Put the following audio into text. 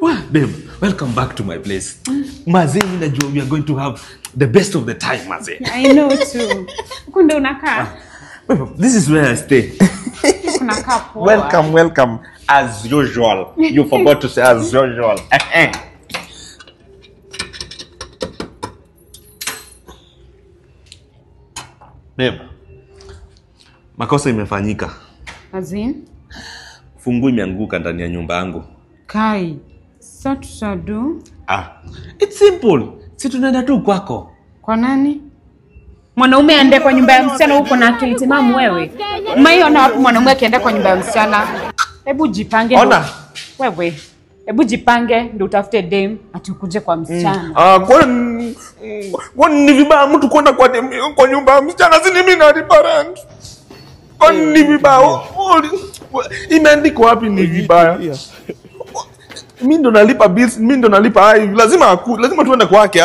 Babe, welcome back to my place. Maze, we are going to have the best of the time, Maze. I know too. Kunde unakaa? This is where I stay. Welcome. As usual. You forgot to say as usual. Babe, makosa imefanyika. Azin? Fungu imeanguka ndani ya nyumba yangu. Kai, sadu? It's simple. Si tunaenda tu kwako. Kwa nani? Mwanaume aende kwa nyumba ya msichana huko na akili timamu wewe. Umeiona wapi mwanaume akienda kwa nyumba ya msichana? Hebu jipange. Ona. Wewe. Hebu jipange ndio utafute dame ati ukuje kwa msichana. Kwani ni vibaya mtu kwenda kwa nyumba ya msichana? Si mimi na parent. Kwani ni vibaya? Imeandikwa wapi ni vibaya? Mimi ndo nalipa bills, mimi ndo nalipa lazima tuende kwake.